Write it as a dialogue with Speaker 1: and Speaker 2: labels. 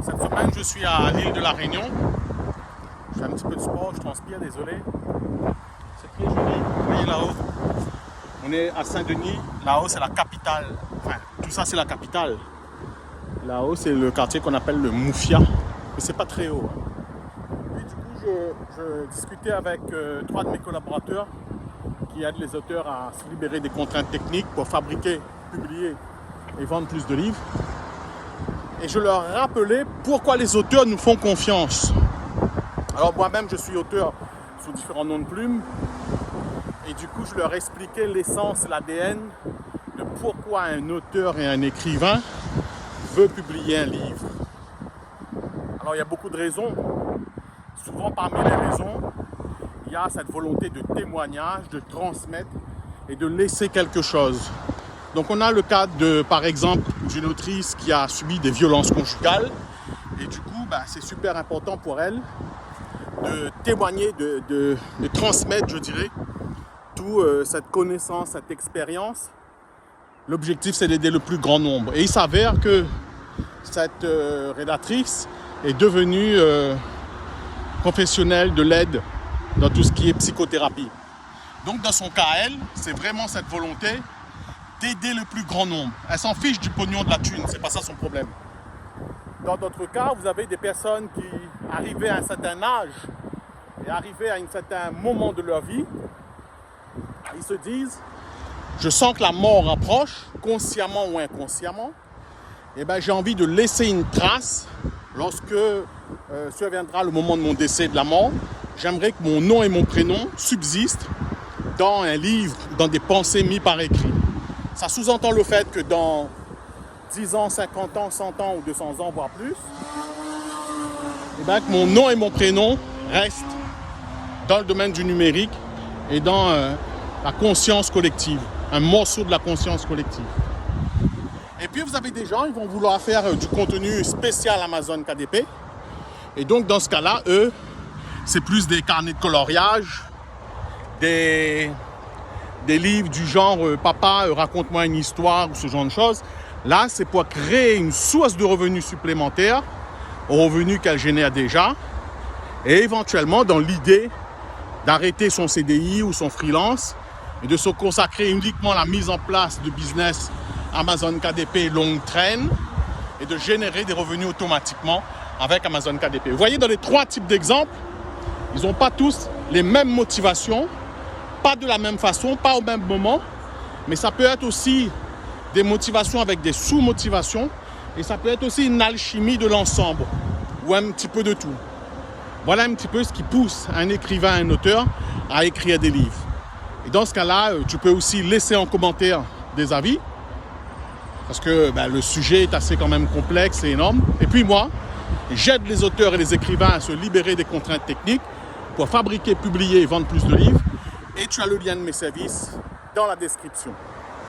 Speaker 1: Cette semaine, je suis à l'île de la Réunion. Je fais un petit peu de sport, je transpire, désolé. C'est très joli. Vous voyez là-haut, on est à Saint-Denis. Là-haut, c'est la capitale. Enfin, tout ça, c'est la capitale. Là-haut, c'est le quartier qu'on appelle le Mufia. Mais c'est pas très haut. Et du coup, je discutais avec 3 de mes collaborateurs qui aident les auteurs à se libérer des contraintes techniques pour fabriquer, publier et vendre plus de livres. Et je leur rappelais pourquoi les auteurs nous font confiance. Alors moi-même, je suis auteur sous différents noms de plumes. Et du coup, je leur expliquais l'essence, l'ADN de pourquoi un auteur et un écrivain veut publier un livre. Alors, il y a beaucoup de raisons. Souvent, parmi les raisons, il y a cette volonté de témoignage, de transmettre et de laisser quelque chose. Donc on a le cas de, par exemple, d'une autrice qui a subi des violences conjugales et du coup, c'est super important pour elle de témoigner, de transmettre, je dirais, toute cette connaissance, cette expérience. L'objectif, c'est d'aider le plus grand nombre. Et il s'avère que cette rédactrice est devenue professionnelle de l'aide dans tout ce qui est psychothérapie. Donc dans son cas, elle, c'est vraiment cette volonté d'aider le plus grand nombre. Elle s'en fiche du pognon, de la thune, c'est pas ça son problème. Dans d'autres cas, vous avez des personnes qui, arrivées à un certain âge et arrivées à un certain moment de leur vie, ils se disent, je sens que la mort approche, consciemment ou inconsciemment, et j'ai envie de laisser une trace lorsque surviendra le moment de mon décès, de la mort. J'aimerais que mon nom et mon prénom subsistent dans un livre, dans des pensées mises par écrit. Ça sous-entend le fait que dans 10 ans, 50 ans, 100 ans ou 200 ans, voire plus, que mon nom et mon prénom restent dans le domaine du numérique et dans la conscience collective, un morceau de la conscience collective. Et puis vous avez des gens, ils vont vouloir faire du contenu spécial Amazon KDP. Et donc dans ce cas-là, eux, c'est plus des carnets de coloriage, des livres du genre papa, raconte-moi une histoire ou ce genre de choses. Là, c'est pour créer une source de revenus supplémentaires aux revenus qu'elle génère déjà et éventuellement dans l'idée d'arrêter son CDI ou son freelance et de se consacrer uniquement à la mise en place de business Amazon KDP long train et de générer des revenus automatiquement avec Amazon KDP. Vous voyez, dans les 3 types d'exemples, ils n'ont pas tous les mêmes motivations, pas de la même façon, pas au même moment, mais ça peut être aussi des motivations avec des sous-motivations et ça peut être aussi une alchimie de l'ensemble ou un petit peu de tout. Voilà un petit peu ce qui pousse un écrivain, un auteur à écrire des livres. Et dans ce cas-là, tu peux aussi laisser en commentaire des avis parce que le sujet est assez quand même complexe et énorme. Et puis moi, j'aide les auteurs et les écrivains à se libérer des contraintes techniques pour fabriquer, publier et vendre plus de livres. Et tu as le lien de mes services dans la description.